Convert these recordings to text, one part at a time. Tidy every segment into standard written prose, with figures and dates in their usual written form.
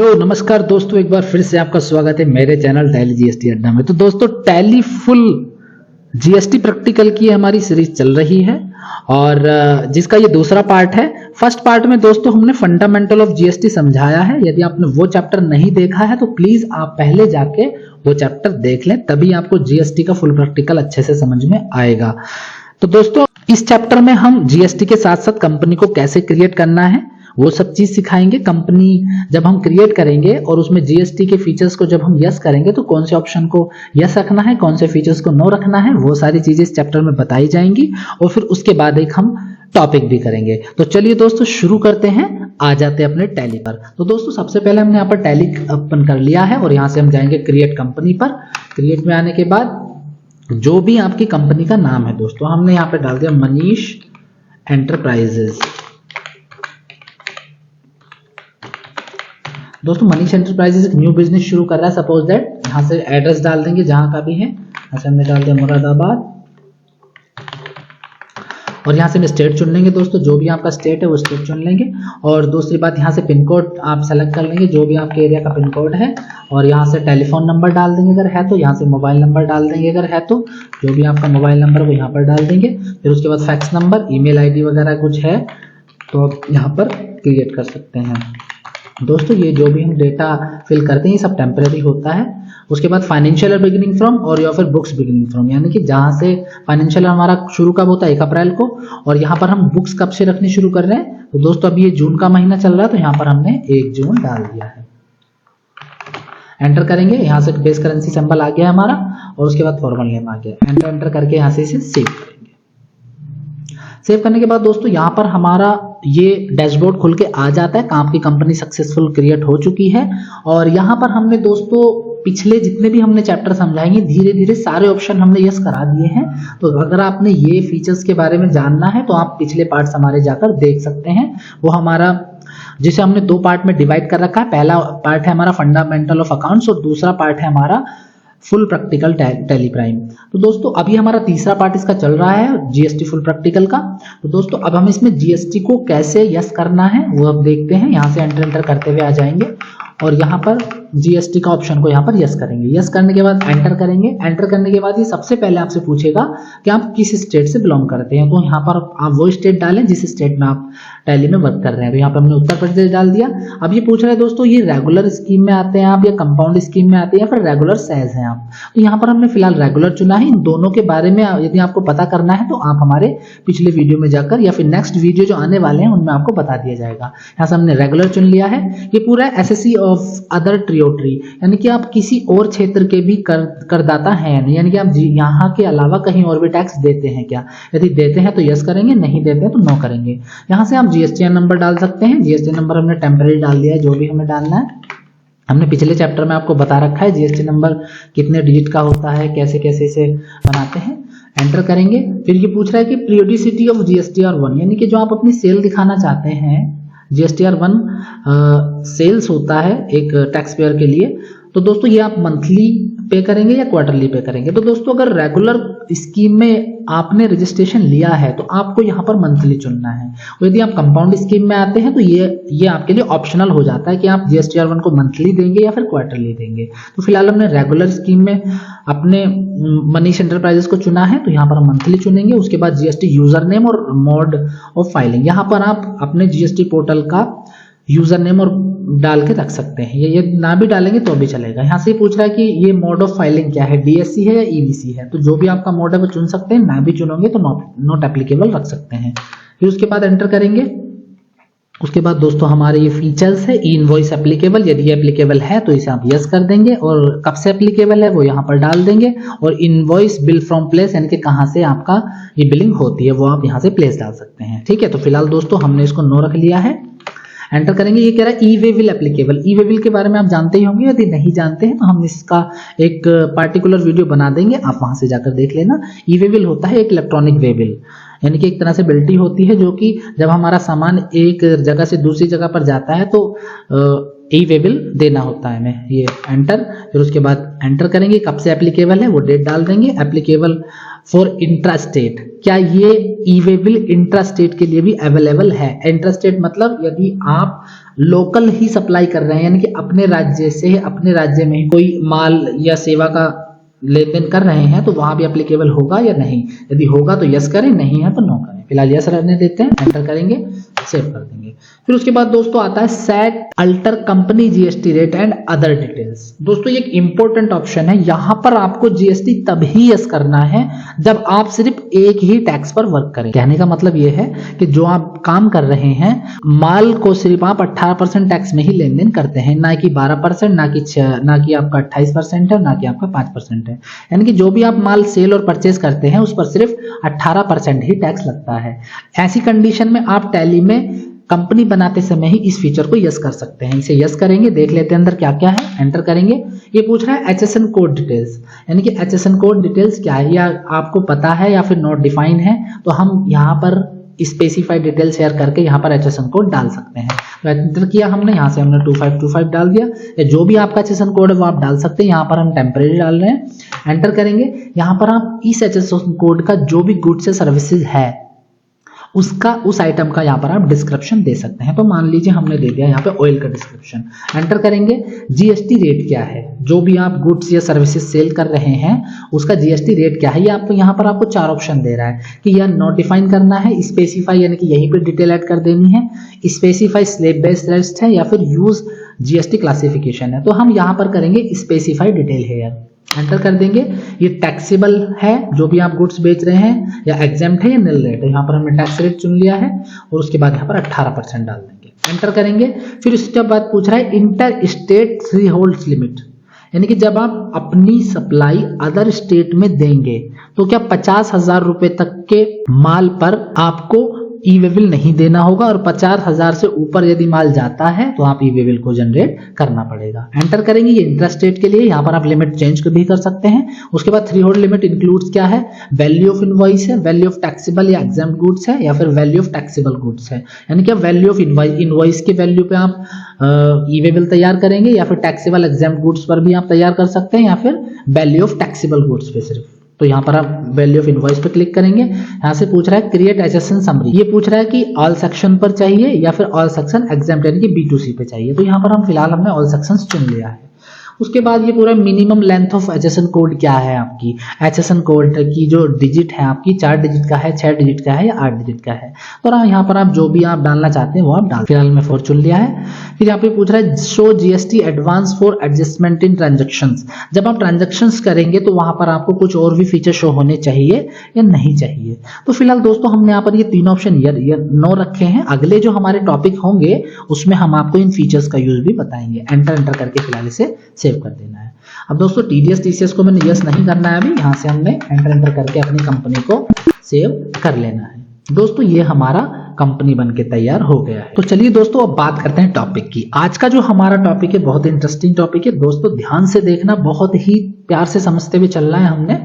Hello नमस्कार दोस्तों, एक बार फिर से आपका स्वागत है मेरे चैनल टैली जीएसटी अड्डा में। तो दोस्तों टैली फुल जीएसटी प्रैक्टिकल की हमारी सीरीज चल रही है और जिसका ये दूसरा पार्ट है। फर्स्ट पार्ट में दोस्तों हमने फंडामेंटल ऑफ जीएसटी समझाया है। यदि आपने वो चैप्टर नहीं देखा है तो प्लीज आप पहले जाके वो चैप्टर देख लें, तभी आपको जीएसटी का फुल प्रैक्टिकल अच्छे से समझ में आएगा। तो दोस्तों इस चैप्टर में हम जीएसटी के साथ साथ कंपनी को कैसे क्रिएट करना है वो सब चीज सिखाएंगे। कंपनी जब हम क्रिएट करेंगे और उसमें जीएसटी के फीचर्स को जब हम यस करेंगे तो कौन से ऑप्शन को यस रखना है, कौन से फीचर्स को नो रखना है, वो सारी चीजें इस चैप्टर में बताई जाएंगी। और फिर उसके बाद एक हम टॉपिक भी करेंगे। तो चलिए दोस्तों शुरू करते हैं, आ जाते हैं अपने टैली पर। तो दोस्तों सबसे पहले हमने यहाँ पर टैली ओपन कर लिया है और यहाँ से हम जाएंगे क्रिएट कंपनी पर। क्रिएट में आने के बाद जो भी आपकी कंपनी का नाम है दोस्तों, हमने यहाँ पे डाल दिया मनीष एंटरप्राइजेस। दोस्तों मनीष एंटरप्राइजेस एक न्यू बिजनेस शुरू कर रहा है। सपोज दैट यहाँ से एड्रेस डाल देंगे जहां का भी है। ऐसे हमने डाल दिया मुरादाबाद और यहाँ से हम स्टेट चुन लेंगे दोस्तों, जो भी आपका स्टेट है वो स्टेट चुन लेंगे। और दूसरी बात यहाँ से पिन कोड आप सेलेक्ट कर लेंगे, जो भी आपके एरिया का पिन कोड है। और यहाँ से टेलीफोन नंबर डाल देंगे अगर है तो, यहाँ से मोबाइल नंबर डाल देंगे अगर है तो, जो भी आपका मोबाइल नंबर वो यहाँ पर डाल देंगे। फिर उसके बाद फैक्स नंबर, ईमेल आईडी वगैरह कुछ है तो आप यहाँ पर क्रिएट कर सकते हैं। दोस्तों ये जो भी हम डेटा फिल करते हैं ये सब टेम्परेरी होता है। उसके बाद फाइनेंशियल बिगिनिंग फ्रॉम और या फिर बुक्स बिगिनिंग फ्रॉम, यानी कि जहां से फाइनेंशियल हमारा शुरू कब होता है 1 अप्रैल को, और यहाँ पर हम बुक्स कब से रखनी शुरू कर रहे हैं। तो दोस्तों अभी ये जून का महीना चल रहा है तो यहाँ पर हमने 1 जून डाल दिया है। एंटर करेंगे, यहाँ से बेस करेंसी सिंबल आ गया हमारा और उसके बाद फॉर्मल नेम आ गया। एंटर करके यहाँ से इसे सेव करेंगे। सेव करने के बाद दोस्तों यहाँ पर हमारा ये डैशबोर्ड खुल के आ जाता है। आपकी कंपनी सक्सेसफुल क्रिएट हो चुकी है। और यहाँ पर हमने दोस्तों पिछले जितने भी हमने चैप्टर समझाएंगे धीरे धीरे सारे ऑप्शन हमने यस करा दिए हैं। तो अगर आपने ये फीचर्स के बारे में जानना है तो आप पिछले पार्ट्स हमारे जाकर देख सकते हैं। वो हमारा जिसे हमने 2 पार्ट में डिवाइड कर रखा है। पहला पार्ट है हमारा फंडामेंटल ऑफ अकाउंट्स और दूसरा पार्ट है हमारा फुल प्रैक्टिकल टैली प्राइम। तो दोस्तों अभी हमारा तीसरा पार्ट इसका चल रहा है जीएसटी फुल प्रैक्टिकल का। तो दोस्तों अब हम इसमें जीएसटी को कैसे यस करना है वो अब देखते हैं। यहाँ से एंटर करते हुए आ जाएंगे और यहाँ पर जीएसटी का ऑप्शन को यहाँ पर यस करेंगे। यस करने के बाद एंटर करेंगे। एंटर करने के बाद ये सबसे पहले आपसे पूछेगा कि आप किस स्टेट से बिलोंग करते हैं। तो यहाँ पर आप वो स्टेट डालें जिस स्टेट में आप टैली में वर्क कर रहे हैं। तो यहाँ पर हमने उत्तर प्रदेश डाल दिया। अब ये पूछ रहा है दोस्तों ये रेगुलर स्कीम में आते हैं आप या कंपाउंड स्कीम में आते हैं या फिर रेगुलर सेज हैं आप। तो यहाँ पर हमने फिलहाल रेगुलर चुना है। इन दोनों के बारे में यदि आपको पता करना है तो आप हमारे पिछले वीडियो में जाकर या फिर नेक्स्ट वीडियो जो आने वाले हैं उनमें आपको बता दिया जाएगा। यहाँ से हमने रेगुलर चुन लिया है। ये पूरा एसएससी ऑफ अदर ट्रियोटरी, यानी कि आप किसी और क्षेत्र के भी करदाता हैं, यानी कि आप यहाँ के अलावा कहीं और भी टैक्स देते हैं क्या। यदि देते हैं तो यस करेंगे, नहीं देते हैं तो नो करेंगे। यहाँ से आप जीएसटीएन नंबर डाल सकते हैं। जीएसटी नंबर हमने टेम्परेरी डाल दिया है, जो भी हमें डालना है। हमने पिछले चैप्टर में आपको बता रखा है जीएसटी नंबर कितने डिजिट का होता है, कैसे कैसे इसे बनाते हैं। एंटर करेंगे। फिर ये पूछ रहा है कि पीरियोडिसिटी ऑफ जीएसटीआर 1, यानी कि जो आप अपनी सेल दिखाना चाहते हैं। जीएसटीआर 1 सेल्स होता है एक टैक्स पेयर के लिए। तो दोस्तों ये आप मंथली पे करेंगे या क्वार्टरली पे करेंगे। तो दोस्तों अगर रेगुलर स्कीम में आपने रजिस्ट्रेशन लिया है तो आपको यहाँ पर मंथली चुनना है। और यदि आप कंपाउंड स्कीम में आते हैं तो ये आपके लिए ऑप्शनल हो जाता है कि आप जीएसटीआर 1 को मंथली देंगे या फिर क्वार्टरली देंगे। तो फिलहाल हमने रेगुलर स्कीम में अपने मनीष एंटरप्राइजेस को चुना है तो यहाँ पर हम मंथली चुनेंगे। उसके बाद जीएसटी यूजर नेम और मोड ऑफ फाइलिंग, यहाँ पर आप अपने जीएसटी पोर्टल का यूजर नेम और डाल के रख सकते हैं। ये ना भी डालेंगे तो भी चलेगा। यहाँ से पूछ रहा है कि ये मोड ऑफ फाइलिंग क्या है, डीएससी है या ईबीसी है। तो जो भी आपका मोड है वो चुन सकते हैं। ना भी चुनोगे तो नॉट एप्लीकेबल रख सकते हैं। फिर उसके बाद एंटर करेंगे। उसके बाद दोस्तों हमारे ये फीचर्स है। इनवॉइस एप्लीकेबल, यदि ये एप्लीकेबल है तो इसे आप यस कर देंगे और कब से एप्लीकेबल है वो यहाँ पर डाल देंगे। और इनवॉइस बिल फ्रॉम प्लेस, यानी कि कहाँ से आपका ये बिलिंग होती है वो आप यहाँ से प्लेस डाल सकते हैं। ठीक है, तो फिलहाल दोस्तों हमने इसको नो रख लिया है। एंटर करेंगे। ये कह रहा है ई वे बिल एप्लीकेबल। ई वे बिल के बारे में आप जानते ही होंगे, यदि नहीं जानते हैं तो हम इसका एक पार्टिकुलर वीडियो बना देंगे, आप वहां से जाकर देख लेना। ई वे बिल होता है एक इलेक्ट्रॉनिक वे बिल, यानी कि एक तरह से बिल्टी होती है जो कि जब हमारा सामान एक जगह से दूसरी जगह पर जाता है तो ई वे बिल देना होता है हमें। ये एंटर। फिर उसके बाद एंटर करेंगे, कब से एप्लीकेबल है वो डेट डाल देंगे। एप्लीकेबल फॉर इंट्रास्टेट, क्या ये ई-वे बिल इंट्रास्टेट के लिए भी अवेलेबल है? इंट्रास्टेट मतलब यदि आप लोकल ही सप्लाई कर रहे हैं, यानी कि अपने राज्य से अपने राज्य में ही कोई माल या सेवा का लेन देन कर रहे हैं, तो वहां भी एप्लीकेबल होगा या नहीं? यदि होगा तो यस करें, नहीं है तो नो करें। फिलहाल यस रहने देते हैं, एंटर करेंगे, सेव कर देंगे। फिर उसके बाद दोस्तों आता है set alter company GST rate and other details. दोस्तों ये एक इंपॉर्टेंट ऑप्शन है, यहां पर आपको जीएसटी तभी यस करना है जब आप सिर्फ एक ही टैक्स पर वर्क करें। कहने का मतलब ये है कि जो आप काम कर रहे हैं, माल को सिर्फ आप 18% टैक्स में ही लेन देन करते हैं, ना कि 12%, ना कि आपका 28% है, ना कि आपका 5% है। यानी कि जो भी आप माल सेल और परचेज करते हैं उस पर सिर्फ 18% ही टैक्स लगता है। ऐसी कंडीशन में आप टैली में कंपनी बनाते समय ही इस फीचर को यस कर सकते हैं। इसे यस करेंगे, देख लेते हैं अंदर क्या क्या है, एंटर करेंगे। ये पूछ रहा है HSN कोड डिटेल्स, यानी कि HSN कोड डिटेल्स क्या है, या आपको पता है या फिर नॉट डिफाइन है, तो हम यहाँ पर स्पेसिफाइड डिटेल शेयर करके यहाँ पर HSN कोड डाल सकते हैं। तो एंटर किया हमने, यहाँ से हमने 2525 डाल दिया, या जो भी आपका HSN कोड है वो आप डाल सकते हैं। यहाँ पर हम टेम्परेरी डाल रहे हैं, एंटर करेंगे। यहाँ पर आप इस HSN कोड का जो भी गुड्स या सर्विसेज है उसका, उस आइटम का यहाँ पर आप डिस्क्रिप्शन दे सकते हैं। तो मान लीजिए हमने दे दिया यहाँ पे ऑयल का डिस्क्रिप्शन, एंटर करेंगे। जीएसटी रेट क्या है, जो भी आप गुड्स या सर्विसेज सेल कर रहे हैं उसका जीएसटी रेट क्या है, ये आपको यहाँ पर आपको 4 ऑप्शन दे रहा है कि यह नोट डिफाइन करना है, स्पेसिफाई यानी कि यहीं पे डिटेल ऐड कर देनी है, स्पेसिफाई स्लैब बेस्ड रेस्ट है, या फिर यूज जीएसटी क्लासिफिकेशन है। तो हम यहाँ पर करेंगे स्पेसिफाई डिटेल है, एंटर कर देंगे। ये टैक्सेबल है जो भी आप गुड्स बेच रहे हैं, या एग्जेम्प्ट है या निल रेट है। यहाँ पर हमने टैक्स रेट चुन लिया है और उसके बाद यहाँ पर 18% डाल देंगे, एंटर करेंगे। फिर उसके बाद पूछ रहा है inter state three hold limit, यानी कि जब आप अपनी सप्लाई अदर स्टेट में देंगे तो क्या 50,000 रुपए तक के माल पर आपको ई-वे बिल नहीं देना होगा, और 50,000 से ऊपर यदि माल जाता है तो आप ई-वे बिल को जनरेट करना पड़ेगा। एंटर करेंगे। ये इंट्रास्टेट के लिए यहाँ पर आप लिमिट चेंज भी कर सकते हैं। उसके बाद थ्री होल्ड लिमिट इंक्लूड्स क्या है, वैल्यू ऑफ इनवॉइस है, वैल्यू ऑफ टैक्सेबल या एग्जाम्प्ट गुड्स है, या फिर वैल्यू ऑफ टैक्सेबल गुड्स है। यानी कि वैल्यू ऑफ इनवॉइस की वैल्यू पे आप ई-वे बिल तैयार करेंगे, या फिर टैक्सेबल एग्जाम्प्ट गुड्स पर भी आप तैयार कर सकते हैं, या फिर वैल्यू ऑफ टैक्सेबल गुड्स पे सिर्फ। तो यहाँ पर आप वैल्यू ऑफ इनवॉइस पे क्लिक करेंगे। यहाँ से पूछ रहा है क्रिएट HSN समरी, ये पूछ रहा है कि ऑल सेक्शन पर चाहिए या फिर ऑल सेक्शन एग्जाम्प्ट यानी कि B2C पे चाहिए। तो यहाँ पर हम फिलहाल हमने ऑल सेक्शंस चुन लिया है। उसके बाद ये पूरा minimum length of HSN code क्या है, आपकी HSN कोड की जो डिजिट है आपकी 4 डिजिट का है, 6 डिजिट का है, या 8 डिजिट का है। तो यहाँ पर आप जो भी आप डालना चाहते हैं वो आप डाल। फिलहाल मैं 4 चुन लिया है। फिर यहाँ पे पूछ रहा है show GST advance for adjustment in transactions. जब आप ट्रांजेक्शंस करेंगे तो वहां पर आपको कुछ और भी फीचर शो होने चाहिए या नहीं चाहिए। तो फिलहाल दोस्तों हमने यहाँ पर ये 3 ऑप्शन नो रखे हैं। अगले जो हमारे टॉपिक होंगे उसमें हम आपको इन फीचर्स का यूज भी बताएंगे। एंटर करके फिलहाल इसे सेव कर देना है। अब दोस्तों TDS TCS को मैंने यस नहीं करना है अभी, यहाँ से हमने एंटर करके अपनी कंपनी को सेव कर लेना है। दोस्तों ये हमारा कंपनी बन के तैयार हो गया है। तो चलिए दोस्तों अब बात करते हैं टॉपिक की। आज का जो हमारा टॉपिक है बहुत इंटरेस्टिंग टॉपिक है दोस्तों, ध्यान से देखना, बहुत ही प्यार से समझते हुए चलना है हमने।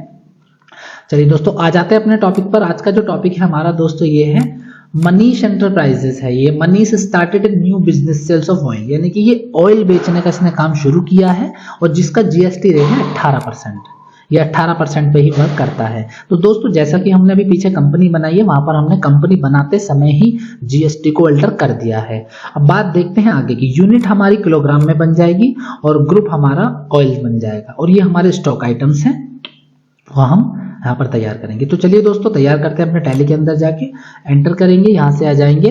चलिए दोस्तों आ जाते हैं अपने टॉपिक पर। आज का जो टॉपिक है हमारा दोस्तों ये है मनीष एंटरप्राइजेस है। ये Manish started a new business sales of oil, यानी कि ये ऑयल बेचने का इसने काम शुरू किया है और जिसका GST रेट है 18%। ये 18% पे ही वर्क करता है। तो दोस्तों जैसा कि हमने अभी पीछे कंपनी बनाई है, वहां पर हमने कंपनी बनाते समय ही GST को अल्टर कर दिया है। अब बात देखते हैं आगे की। यूनिट हमारी किलोग्राम में बन जाएगी और ग्रुप हमारा ऑयल बन जाएगा, और ये हमारे स्टॉक आइटम्स हैं वह हम यहाँ पर तैयार करेंगे। तो चलिए दोस्तों तैयार करते हैं अपने टैली के अंदर जाके, एंटर करेंगे, यहाँ से आ जाएंगे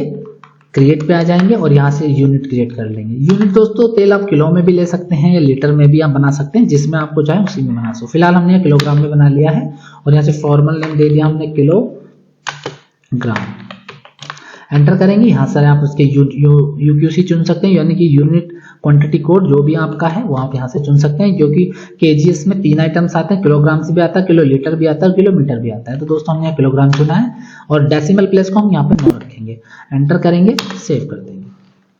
क्रिएट पे आ जाएंगे और यहाँ से यूनिट क्रिएट कर लेंगे। यूनिट दोस्तों तेल आप किलो में भी ले सकते हैं या लीटर में भी आप बना सकते हैं, जिसमें आपको चाहे उसी में बना सकते। फिलहाल हमने किलोग्राम में बना लिया है और यहाँ से फॉर्मल नेम दे दिया हमने किलोग्राम। एंटर करेंगे, यहाँ से आप उसके UQC चुन सकते हैं, यानी कि यूनिट क्वांटिटी कोड जो भी आपका है वो आप यहाँ से चुन सकते हैं, क्योंकि KGS में 3 आइटम्स आते हैं, किलोग्राम से भी आता है, किलो लीटर भी आता है, किलोमीटर भी आता है। तो दोस्तों हमने यहाँ किलोग्राम चुना है और डेसिमल प्लेस को हम यहाँ पे 9 रखेंगे। एंटर करेंगे, सेव कर देंगे।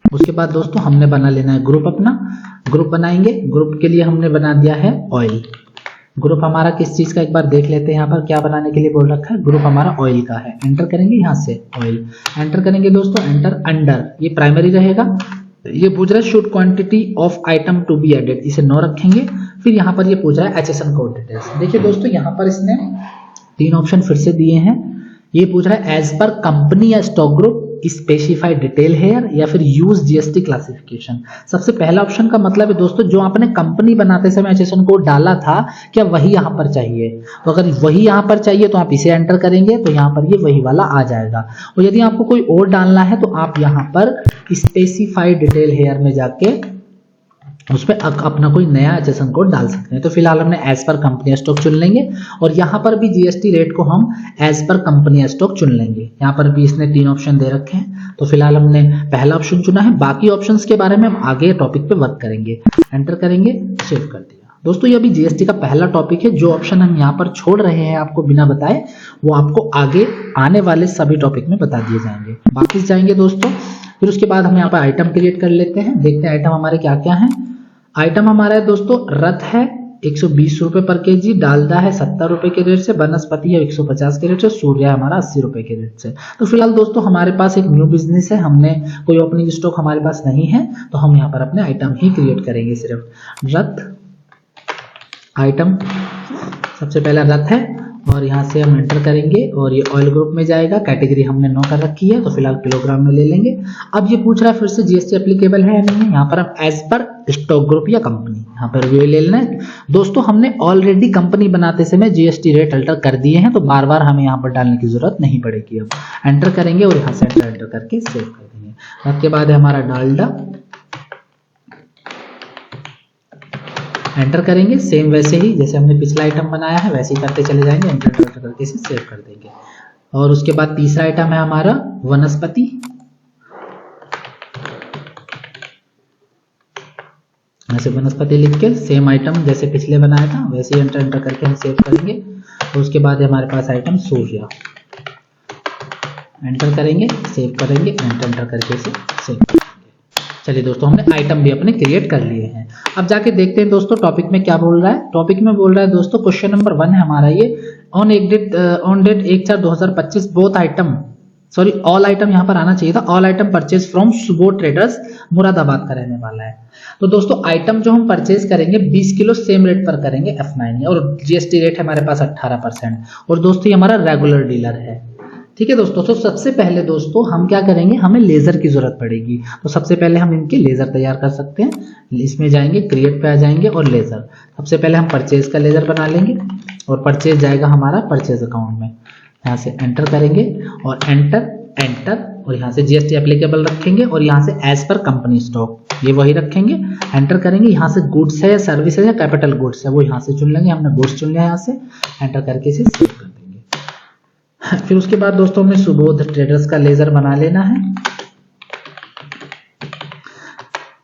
उसके बाद दोस्तों हमने बना लेना है ग्रुप अपना। ग्रुप बनाएंगे, ग्रुप के लिए हमने बना दिया है ऑयल। ग्रुप हमारा किस चीज का एक बार देख लेते हैं, यहाँ पर क्या बनाने के लिए बोल रखा है। ग्रुप हमारा ऑयल का है। एंटर करेंगे, यहाँ से ऑयल एंटर करेंगे दोस्तों। एंटर अंडर, ये प्राइमरी रहेगा। ये पूछ रहा है should quantity of item to be added, इसे 9 रखेंगे। फिर यहाँ पर ये पूछ रहा है HSN कोड डिटेल्स। देखिए दोस्तों यहाँ पर इसने तीन ऑप्शन फिर से दिए हैं। ये पूछ रहा है एज पर कंपनी या stock group specified detail here या फिर यूज जीएसटी क्लासिफिकेशन। सबसे पहला ऑप्शन का मतलब है दोस्तों जो आपने कंपनी बनाते समय एचएसएन कोड डाला था क्या वही यहाँ पर चाहिए, तो अगर वही यहाँ पर चाहिए तो आप इसे एंटर करेंगे तो यहाँ पर ये वही वाला आ जाएगा। और यदि आपको कोई और डालना है तो आप यहाँ पर स्पेसिफाइड डिटेल हेयर में जाके उस पर अपना कोई नया एचएसएन कोड डाल सकते हैं। तो फिलहाल हमने एज पर कंपनी स्टॉक चुन लेंगे और यहाँ पर भी जीएसटी रेट को हम एज पर कंपनी स्टॉक चुन लेंगे। यहाँ पर भी इसने तीन ऑप्शन दे रखे हैं, तो फिलहाल हमने पहला ऑप्शन चुना है। बाकी ऑप्शंस के बारे में हम आगे टॉपिक पे वर्क करेंगे। एंटर करेंगे, सेव कर दिया। दोस्तों ये अभी जीएसटी का पहला टॉपिक है। जो ऑप्शन हम यहाँ पर छोड़ रहे हैं आपको बिना बताए वो आपको आगे आने वाले सभी टॉपिक में बता दिए जाएंगे। वापिस जाएंगे दोस्तों, फिर उसके बाद हम यहाँ पर आइटम क्रिएट कर लेते हैं। देखते हैं आइटम हमारे क्या क्या है। आइटम हमारा है दोस्तों रथ है 120 रुपए पर केजी, डालडा है 70 रुपए के रेट से, वनस्पति है 150 के रेट से, सूर्य है हमारा 80 रुपए के रेट से। तो फिलहाल दोस्तों हमारे पास एक न्यू बिजनेस है, हमने कोई ओपनिंग स्टॉक हमारे पास नहीं है, तो हम यहाँ पर अपने आइटम ही क्रिएट करेंगे। सिर्फ रथ आइटम सबसे पहला रथ है और यहाँ से हम एंटर करेंगे और ये ऑयल ग्रुप में जाएगा। कैटेगरी हमने नो कर रखी है तो फिलहाल किलोग्राम में ले लेंगे। अब ये पूछ रहा है फिर से जीएसटी एप्लीकेबल है या नहीं है। यहाँ पर हम एज पर स्टॉक ग्रुप या कंपनी यहाँ पर भी ले लेना है। दोस्तों हमने ऑलरेडी कंपनी बनाते समय जीएसटी रेट अल्टर कर दिए हैं तो बार बार हमें यहाँ पर डालने की जरूरत नहीं पड़ेगी। अब एंटर करेंगे और यहाँ से एंटर करके सेव कर देंगे। उसके बाद है हमारा डालडा, एंटर करेंगे। सेम वैसे ही जैसे हमने पिछला आइटम बनाया है वैसे ही करते चले जाएंगे। एंटर करके इसे सेव कर देंगे। और उसके बाद तीसरा आइटम है हमारा वनस्पति, ऐसे वनस्पति लिख के सेम आइटम जैसे पिछले बनाया था वैसे ही एंटर करके हम सेव करेंगे। और उसके बाद हमारे पास आइटम सूर्य, एंटर करेंगे, सेव करेंगे, एंटर करके इसे सेव करेंगे। चलिए दोस्तों हमने आइटम भी अपने क्रिएट कर लिए हैं। अब जाके देखते हैं दोस्तों टॉपिक में क्या बोल रहा है। टॉपिक में बोल रहा है दोस्तों क्वेश्चन नंबर 1 है हमारा ये, on date 1/4/2025 both item sorry all item यहाँ पर आना चाहिए था। All item purchase from Subodh traders Moradabad का रहने वाला है। तो दोस्तों आइटम जो हम परचेज करेंगे 20 किलो सेम रेट पर करेंगे F9 और जीएसटी रेट है हमारे पास 18%। और दोस्तों ये हमारा रेगुलर डीलर है। ठीक है दोस्तों, तो सबसे पहले दोस्तों हम क्या करेंगे, हमें लेजर की जरूरत पड़ेगी। तो सबसे पहले हम इनके लेजर तैयार कर सकते हैं। इसमें जाएंगे, क्रिएट पे आ जाएंगे और लेजर। सबसे पहले हम परचेज का लेजर बना लेंगे और परचेज जाएगा हमारा परचेज अकाउंट में। यहाँ से एंटर करेंगे और एंटर और यहाँ से जीएसटी एप्लीकेबल रखेंगे और यहाँ से एज पर कंपनी स्टॉक ये वही रखेंगे। एंटर करेंगे, यहाँ से गुड्स है या सर्विस है या कैपिटल गुड्स है वो यहाँ से चुन लेंगे। हमने गुड्स चुन लिया, यहाँ से एंटर करके इसे सेव कर देंगे। फिर उसके बाद दोस्तों हमें सुबोध ट्रेडर्स का लेजर बना लेना है।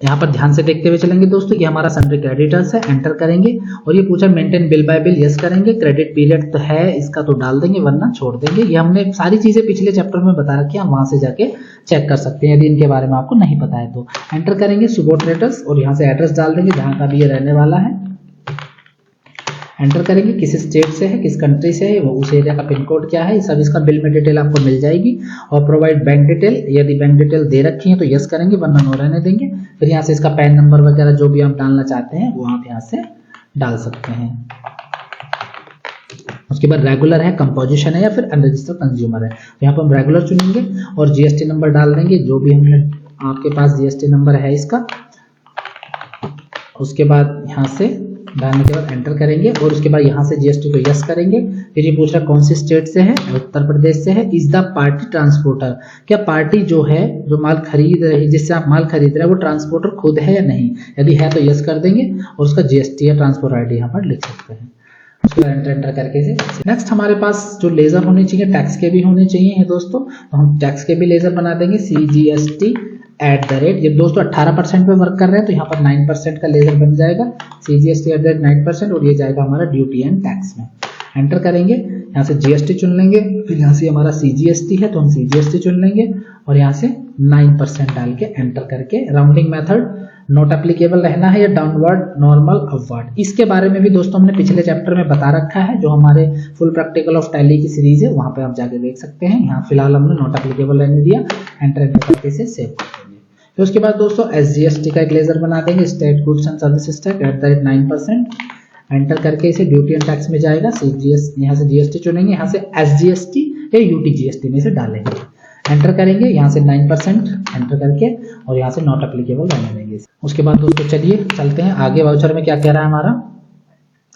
यहाँ पर ध्यान से देखते हुए चलेंगे दोस्तों, ये हमारा सन्ड्री क्रेडिटर्स है। एंटर करेंगे और ये पूछा maintain bill bye bill, yes करेंगे। क्रेडिट पीरियड तो है इसका तो डाल देंगे वरना छोड़ देंगे। ये हमने सारी चीजें पिछले चैप्टर में बता रखी है, हम वहां से जाके चेक कर सकते हैं यदि इनके बारे में आपको नहीं पता है तो। एंटर करेंगे सुबोध ट्रेडर्स और यहाँ से एड्रेस डाल देंगे जहाँ का भी ये रहने वाला है। एंटर करेंगे, किस स्टेट से है, किस कंट्री से है, वो उस एरिया का पिन कोड क्या है, सब इसका बिल में डिटेल आपको मिल जाएगी। और प्रोवाइड बैंक डिटेल, यदि बैंक डिटेल दे रखी है तो यस करेंगे वरना नो रहने देंगे। फिर यहाँ से इसका पैन नंबर वगैरह जो भी आप डालना चाहते हैं वो आप यहाँ से डाल सकते हैं। उसके बाद रेगुलर है, कंपोजिशन है या फिर अनरजिस्टर्ड कंज्यूमर है, तो यहाँ पर हम रेगुलर चुनेंगे और जीएसटी नंबर डाल देंगे जो भी हमने आपके पास जीएसटी नंबर है इसका। उसके बाद यहाँ से डालने के बाद एंटर करेंगे और उसके बाद यहाँ से जीएसटी को यस करेंगे। फिर ये पूछ रहा है कौन सी स्टेट से है, उत्तर प्रदेश से है। इज द पार्टी ट्रांसपोर्टर, क्या पार्टी जो है जो माल खरीद रही जिससे आप माल खरीद रहे हैं वो ट्रांसपोर्टर खुद है या नहीं, यदि है तो यस कर देंगे और उसका जीएसटी या ट्रांसपोर्ट आईडी यहाँ पर लिख सकते हैं। उसके बाद एंटर करके से नेक्स्ट हमारे पास जो लेजर होने चाहिए टैक्स के भी होने चाहिए दोस्तों, तो हम टैक्स के भी लेजर बना देंगे। CGST @ ये दोस्तों 18% पे वर्क कर रहे हैं तो यहाँ पर 9% का लेजर बन जाएगा। CGST @ 9% और ये जाएगा हमारा ड्यूटी एंड टैक्स में। एंटर करेंगे, यहाँ से जीएसटी चुन लेंगे, फिर यहाँ से हमारा CGST है तो हम CGST चुन लेंगे और यहाँ से 9% डाल के एंटर करके राउंडिंग मेथड नॉट एप्लीकेबल रहना है या डाउनवर्ड नॉर्मल अपवर्ड, इसके बारे में भी दोस्तों हमने पिछले चैप्टर में बता रखा है जो हमारे फुल प्रैक्टिकल ऑफ टैली की सीरीज है, वहां पे आप जाके देख सकते हैं। यहाँ फिलहाल हमने नॉट एप्लीकेबल रहने दिया। एंटर करके इसे सेव कर देंगे। फिर उसके बाद दोस्तों SGST का एक लेजर बना देंगे, state goods and services tax @ 9%। Enter करके इसे ड्यूटी एंड टैक्स में जाएगा, यहाँ से जीएसटी चुनेंगे, यहाँ से एसजीएसटी या यूटीजीएसटी में से डालेंगे, एंटर करेंगे, यहाँ से 9% एंटर करके और यहाँ से नॉट एप्लीकेबल रहने देंगे। उसके बाद दोस्तों चलिए चलते हैं आगे, वाउचर में क्या कह रहा है हमारा।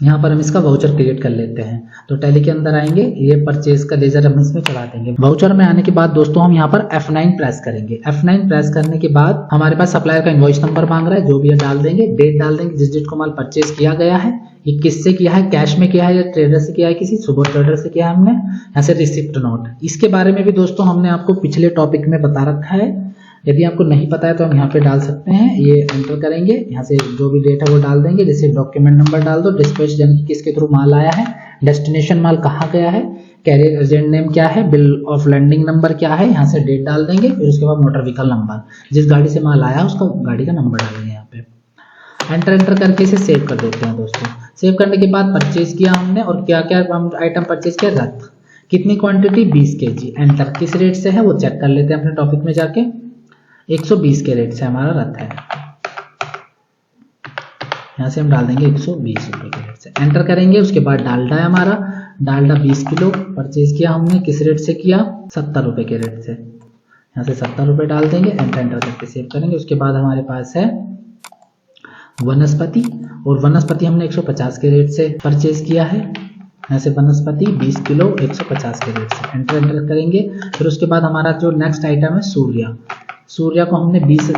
यहाँ पर हम इसका वाउचर क्रिएट कर लेते हैं। तो टैली के अंदर आएंगे, ये परचेज का लेजर हम इसमें चला देंगे। वाउचर में आने के बाद दोस्तों हम यहाँ पर F9 प्रेस करेंगे। F9 प्रेस करने के बाद हमारे पास सप्लायर का इनवॉइस नंबर मांग रहा है, जो भी है डाल देंगे, डेट डाल देंगे, जिस डेट को माल परचेज किया गया है, ये किससे किया है, कैश में किया है या ट्रेडर से किया है, किसी सुबह ट्रेडर से किया है हमने, यहाँ से रिसिप्ट नोट। इसके बारे में भी दोस्तों हमने आपको पिछले टॉपिक में बता रखा है, यदि आपको नहीं पता है तो हम यहाँ पे डाल सकते हैं। ये एंटर करेंगे, यहाँ से जो भी डेट है वो डाल देंगे, जैसे डॉक्यूमेंट नंबर डाल दो, डिस्पैच यानी कि किसके थ्रू माल आया है, डेस्टिनेशन माल कहाँ गया है, कैरियर एजेंट नेम क्या है, बिल ऑफ लैंडिंग नंबर क्या है, यहाँ से डेट डाल देंगे, फिर उसके बाद मोटर व्हीकल नंबर, जिस गाड़ी से माल आया उसका गाड़ी का नंबर डालेंगे यहाँ पे। एंटर करके इसे सेव कर देते हैं दोस्तों। सेव करने के बाद परचेज किया हमने और क्या क्या आइटम परचेज किया, रथ, कितनी क्वांटिटी 20 kg, एंटर, किस रेट से है वो चेक कर लेते हैं अपने टॉपिक में जाके, 120 के रेट से हमारा रथ है, यहाँ से हम डाल देंगे 120 रुपए के रेट से, एंटर करेंगे। उसके बाद डालडा है हमारा, डालडा 20 किलो परचेज किया हमने, किस रेट से किया, 70 रुपए के रेट से, यहाँ से 70 रुपए डाल देंगे, एंटर करके सेव करेंगे। उसके बाद हमारे पास है वनस्पति, और वनस्पति हमने 150 के रेट से परचेज किया है, यहाँ से वनस्पति 20 किलो 150 के रेट से, एंटर करेंगे। फिर उसके बाद हमारा जो नेक्स्ट आइटम है सूर्या, सूर्या को हमने 20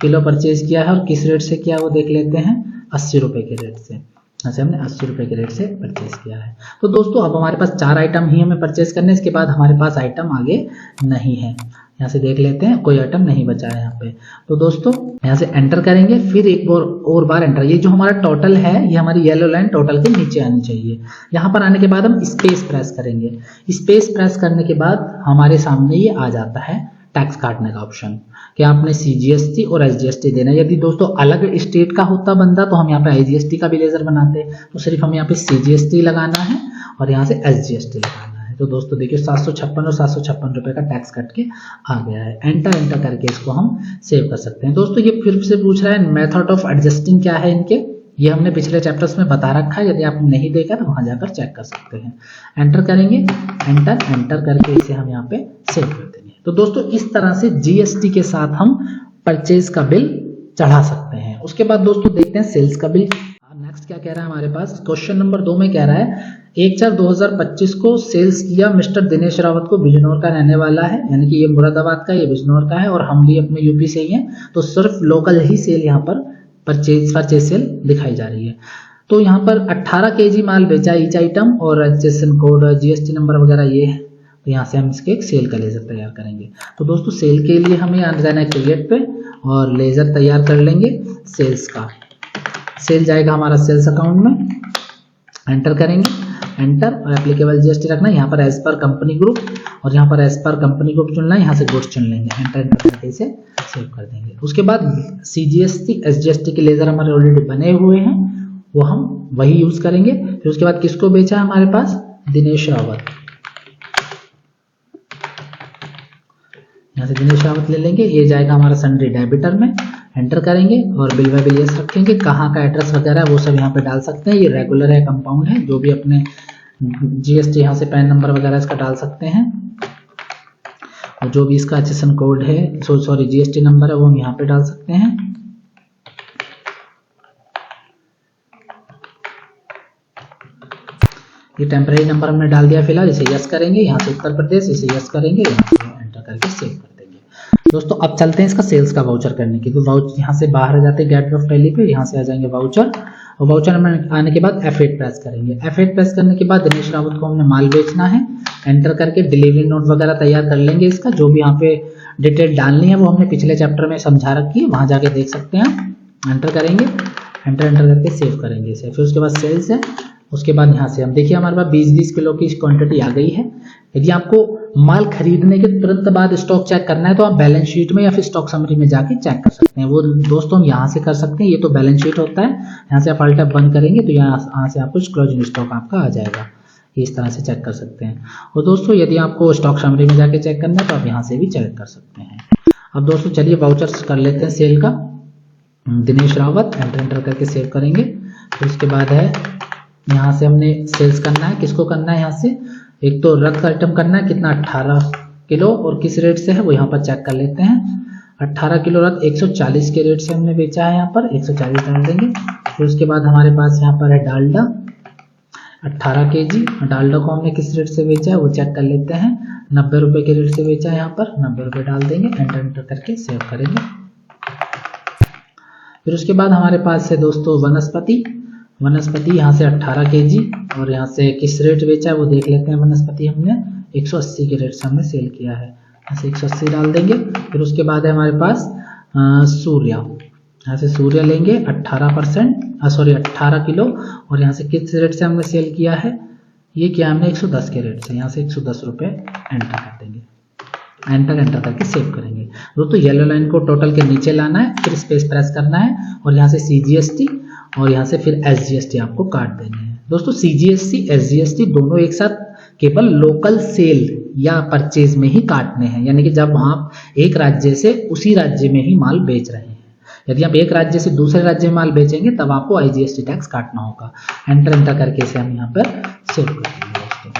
किलो परचेज किया है और किस रेट से किया वो देख लेते हैं, 80 रुपए के रेट से, ऐसे हमने 80 रुपए के रेट से परचेज किया है। तो दोस्तों अब हमारे पास 4 आइटम ही हमें परचेज करने, इसके बाद हमारे पास आइटम आगे नहीं है, यहाँ से देख लेते हैं, कोई आइटम नहीं बचा है यहाँ पे। तो दोस्तों यहाँ से एंटर करेंगे, फिर एक और बार एंटर, ये जो हमारा टोटल है ये हमारी येलो लाइन टोटल के नीचे आनी चाहिए। यहाँ पर आने के बाद हम स्पेस प्रेस करेंगे, स्पेस प्रेस करने के बाद हमारे सामने ये आ जाता है टैक्स काटने का ऑप्शन, कि आपने सीजीएसटी और एसजीएसटी देना है। यदि दोस्तों अलग स्टेट का होता बंदा तो हम यहाँ पे आईजीएसटी का भी लेजर बनाते, तो सिर्फ हमें यहाँ पे सीजीएसटी लगाना है और यहाँ से एसजीएसटी लगाना है। तो दोस्तों देखिए 756 और 756 रुपए का टैक्स कट के आ गया है। एंटर करके इसको हम सेव कर सकते हैं। दोस्तों ये फिर से पूछ रहा है मेथड ऑफ एडजस्टिंग क्या है इनके, ये हमने पिछले चैप्टर्स में बता रखा है, यदि आपने नहीं देखा तो वहां जाकर चेक कर सकते हैं। एंटर करेंगे, एंटर करके इसे हम यहाँ पे सेव कर देंगे। तो दोस्तों इस तरह से जीएसटी के साथ हम परचेज का बिल चढ़ा सकते हैं। उसके बाद दोस्तों देखते हैं सेल्स का बिल। नेक्स्ट क्या कह रहा है हमारे पास, क्वेश्चन नंबर 2 में कह रहा है 1/4/2025 को सेल्स किया मिस्टर दिनेश रावत को, बिजनौर का रहने वाला है, यानी कि ये मुरादाबाद का, ये बिजनौर का है और हम भी अपने यूपी से ही हैं, तो सिर्फ लोकल ही सेल यहाँ पर परचेज सेल दिखाई जा रही है। तो यहाँ पर 18 kg माल बेचा ईच आइटम और रजिस्ट्रेशन कोड जीएसटी नंबर वगैरह ये है, तो यहाँ से हम इसके एक सेल का लेजर तैयार करेंगे। तो दोस्तों सेल के लिए हमें आना जाना है क्रिएट पे और लेजर तैयार कर लेंगे सेल्स का। सेल जाएगा हमारा सेल्स अकाउंट में, एंटर करेंगे, एंटर और एप्लीकेबल जीएसटी रखना है, यहाँ पर एज पर कंपनी ग्रुप और यहाँ पर एज पर कंपनी ग्रुप चुनना है, यहाँ से गुड्स चुन लेंगे, एंटर करके इसे सेव कर देंगे। उसके बाद सीजीएसटी एसजीएसटी के लेजर हमारे ऑलरेडी बने हुए हैं, वो हम वही यूज करेंगे। फिर उसके बाद किसको बेचा है हमारे पास, दिनेश रावत, यहाँ से दिनेश रावत ले लेंगे, ये जाएगा हमारा सन्ड्री डेबिटर में, एंटर करेंगे और बिल बाय बिल यस रखेंगे, कहाँ का एड्रेस वगैरह वो सब यहाँ पे डाल सकते हैं, ये रेगुलर है कंपाउंड है, जो भी अपने जीएसटी यहाँ से पैन नंबर वगैरह इसका डाल सकते हैं और जो भी इसका एचएसएन कोड है, सॉरी जीएसटी नंबर है वो हम यहाँ पे डाल सकते हैं। ये टेम्परेरी नंबर हमने डाल दिया फिलहाल, इसे यस करेंगे, यहाँ से उत्तर प्रदेश, इसे यस करेंगे, यहाँ से एंटर करके सेव कर देंगे। दोस्तों अब चलते हैं इसका सेल्स का वाउचर करने की। तो वाउचर यहाँ से बाहर आ जाते हैं गेट ऑफ टैली पे, यहाँ से आ जाएंगे वाउचर और वाउचर में आने के बाद F8 प्रेस करेंगे। F8 प्रेस करने के बाद दिनेश रावत को हमने माल बेचना है, एंटर करके डिलीवरी नोट वगैरह तैयार कर लेंगे, इसका जो भी यहाँ पे डिटेल डालनी है वो हमने पिछले चैप्टर में समझा रखी है, वहां जाके देख सकते हैं। एंटर करेंगे, एंटर करके सेव करेंगे इसे। फिर उसके बाद सेल्स है, उसके बाद यहाँ से हम देखिए हमारे पास 20-20 किलो की क्वांटिटी आ गई है। यदि आपको माल खरीदने के तुरंत बाद स्टॉक चेक करना है तो आप बैलेंस शीट में या फिर स्टॉक समरी में जाके चेक कर सकते हैं, वो दोस्तों हम यहाँ से कर सकते हैं। ये तो बैलेंस शीट होता है, यहाँ से आप अल्ट टैब बंद करेंगे तो यहाँ से आपको क्लोजिंग स्टॉक आपका आ जाएगा, इस तरह से चेक कर सकते हैं। और दोस्तों यदि आपको स्टॉक समरी में जाके चेक करना है तो आप यहाँ से भी चेक कर सकते हैं। अब दोस्तों चलिए वाउचर्स कर लेते हैं सेल का, दिनेश रावत, एंटर करके सेव करेंगे। फिर उसके बाद है यहाँ से हमने सेल्स करना है, किसको करना है, यहाँ से एक तो रथ का आइटम करना है, कितना 18 किलो और किस रेट से है वो यहाँ पर चेक कर लेते हैं। 18 किलो रथ 140 के रेट से हमने बेचा है, यहाँ पर 140 डाल देंगे। फिर उसके बाद हमारे पास यहाँ पर है डालडा 18 kg, डालडा को हमने किस रेट से बेचा है वो चेक कर लेते हैं। 90 रुपये के रेट से बेचा है, यहाँ पर 90 रुपये डाल देंगे, एंटर करके सेव करेंगे। फिर उसके बाद हमारे पास है दोस्तों वनस्पति यहाँ से 18 kg और यहाँ से किस रेट बेचा है वो देख लेते हैं। वनस्पति हमने 180 के रेट से हमने सेल किया है, यहाँ से 180 डाल देंगे। फिर उसके बाद है हमारे पास सूर्या, यहाँ से सूर्या लेंगे 18 किलो और यहाँ से किस रेट से हमने सेल किया है, ये किया हमने 110 के रेट से, यहाँ से 110 रुपये एंटर कर देंगे, एंटर करके सेव करेंगे। दोस्तों येलो लाइन को टोटल के नीचे लाना है, फिर स्पेस प्रेस करना है और यहाँ से CGST और यहाँ से फिर SGST आपको काट देने हैं। दोस्तों CGST SGST दोनों एक साथ केवल लोकल सेल या परचेज में ही काटने हैं, यानी कि जब आप एक राज्य से उसी राज्य में ही माल बेच रहे हैं। यदि आप एक राज्य से दूसरे राज्य में माल बेचेंगे तब आपको IGST टैक्स काटना होगा। एंटर करके इसे हम यहाँ पर सेव कर देंगे दोस्तों।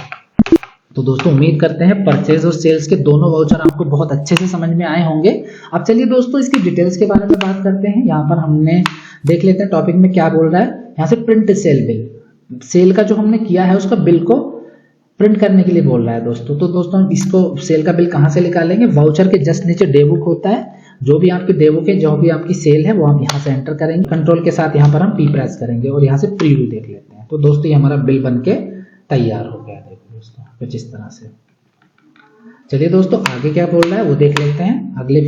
तो दोस्तों उम्मीद करते हैं परचेज और सेल्स के दोनों वाउचर आपको बहुत अच्छे से समझ में आए होंगे। अब चलिए दोस्तों इसकी डिटेल्स के बारे में बात करते हैं। यहाँ पर हमने देख लेते हैं टॉपिक में क्या बोल रहा है। यहाँ से प्रिंट सेल बिल, सेल का जो हमने किया है उसका बिल को प्रिंट करने के लिए बोल रहा है दोस्तों। तो दोस्तों हम इसको सेल का बिल कहाँ से निकालेंगे, वाउचर के जस्ट नीचे डे बुक होता है, जो भी आपकी डे बुक है, जो भी आपकी सेल है वो हम यहाँ से एंटर करेंगे। कंट्रोल के साथ यहाँ पर हम P प्रेस करेंगे और यहाँ से प्रीव्यू देख लेते हैं। तो दोस्तों ये हमारा बिल बन के तैयार हो गया, देखो दोस्तों कुछ इस तरह से। चलिए दोस्तों आगे क्या बोल रहा है वो देख लेते हैं। आगे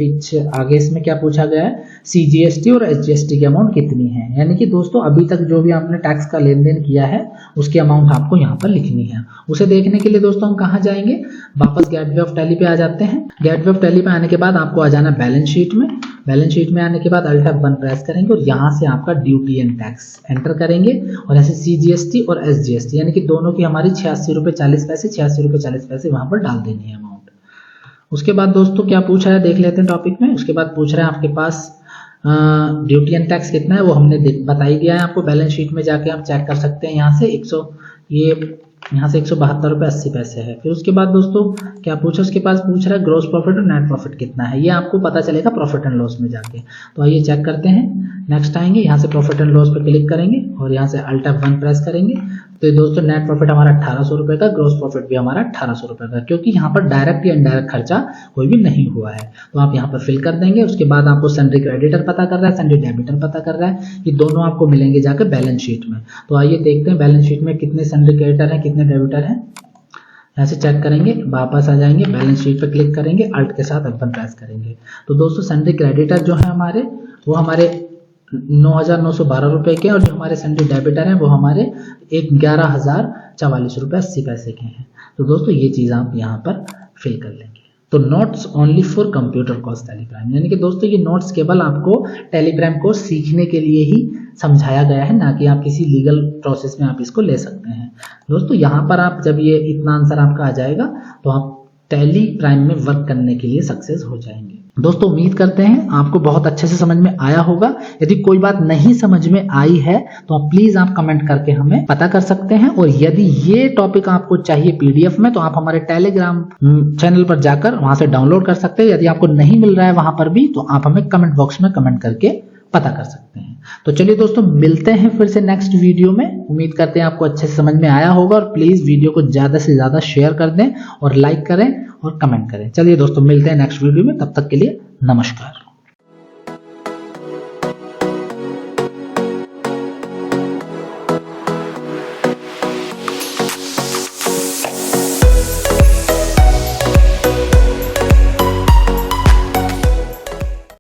इसमें क्या पूछा गया है, CGST और SGST की अमाउंट कितनी है, यानी कि दोस्तों अभी तक जो भी आपने टैक्स का लेन देन किया है उसकी अमाउंट आपको यहाँ पर लिखनी है। उसे देखने के लिए दोस्तों हम कहाँ जाएंगे, वापस गेटवे ऑफ टैली पे आ जाते हैं। गेटवे ऑफ टैली पे आने के बाद आपको आ जाना बैलेंस शीट में। बैलेंस शीट में आने के बाद Alt F1 प्रेस करेंगे और यहाँ से आपका ड्यूटी एंड टैक्स एंटर करेंगे और ऐसे CGST और SGST यानी कि दोनों की हमारी 86 रुपये 40 पैसे 86 रुपये 40 पैसे वहाँ पर डाल देनी है अमाउंट। उसके बाद दोस्तों क्या पूछ रहा है देख लेते हैं टॉपिक में। उसके बाद पूछ रहा है आपके पास ड्यूटी एंड टैक्स कितना है, वो हमने बता ही दिया है आपको। बैलेंस शीट में जाके आप चेक कर सकते हैं। यहाँ से 172 रुपये 80 पैसे है। फिर उसके बाद दोस्तों क्या पूछा, उसके पास पूछ रहा है ग्रॉस प्रॉफिट और नेट प्रॉफिट कितना है, ये आपको पता चलेगा प्रॉफिट एंड लॉस में जाके। तो आइए चेक करते हैं। नेक्स्ट आएंगे, यहाँ से प्रॉफिट एंड लॉस पे क्लिक करेंगे और यहाँ से Alt F1 प्रेस करेंगे। तो दोस्तों नेट प्रॉफिट हमारा 1800 रुपये का, ग्रॉस प्रॉफिट भी हमारा 1800 रुपये का, क्योंकि यहाँ पर डायरेक्ट या इनडायरेक्ट खर्चा कोई भी नहीं हुआ है। तो आप यहाँ पर फिल कर देंगे। उसके बाद आपको सन्ड्री क्रेडिटर पता कर रहा है, सन्ड्री डेबिटर पता कर रहा है, ये दोनों आपको मिलेंगे जाकर बैलेंस शीट में। तो आइए देखते हैं बैलेंस शीट में कितने सन्ड्री क्रेडिटर हैं कितने डेबिटर हैं। यहाँ से चेक करेंगे, वापस आ जाएंगे, बैलेंस शीट पर क्लिक करेंगे, अल्ट के साथ F1 प्रेस करेंगे। तो दोस्तों सन्ड्री क्रेडिटर जो है हमारे वो हमारे 9,912 रुपये के, और जो हमारे सन्ड्री डेबिटर हैं वो हमारे 11,044 रुपये 80 पैसे के हैं। तो दोस्तों ये चीज़ आप यहाँ पर फिल कर लेंगे। तो notes only for computer course Telegram, यानी कि दोस्तों ये नोट्स केवल आपको टेलीग्राम को सीखने के लिए ही समझाया गया है, ना कि आप किसी लीगल प्रोसेस में आप इसको ले सकते हैं। दोस्तों यहाँ पर आप जब ये इतना आंसर आपका आ जाएगा तो आप टेलीग्राम में वर्क करने के लिए सक्सेस हो जाएंगे। दोस्तों उम्मीद करते हैं आपको बहुत अच्छे से समझ में आया होगा। यदि कोई बात नहीं समझ में आई है तो प्लीज आप कमेंट करके हमें पता कर सकते हैं। और यदि ये टॉपिक आपको चाहिए PDF में तो आप हमारे टेलीग्राम चैनल पर जाकर वहां से डाउनलोड कर सकते हैं। यदि आपको नहीं मिल रहा है वहां पर भी तो आप हमें कमेंट बॉक्स में कमेंट करके पता कर सकते हैं। तो चलिए दोस्तों मिलते हैं फिर से नेक्स्ट वीडियो में। उम्मीद करते हैं आपको अच्छे से समझ में आया होगा, और प्लीज वीडियो को ज्यादा से ज्यादा शेयर कर दें और लाइक करें और कमेंट करें। चलिए दोस्तों मिलते हैं नेक्स्ट वीडियो में, तब तक के लिए नमस्कार।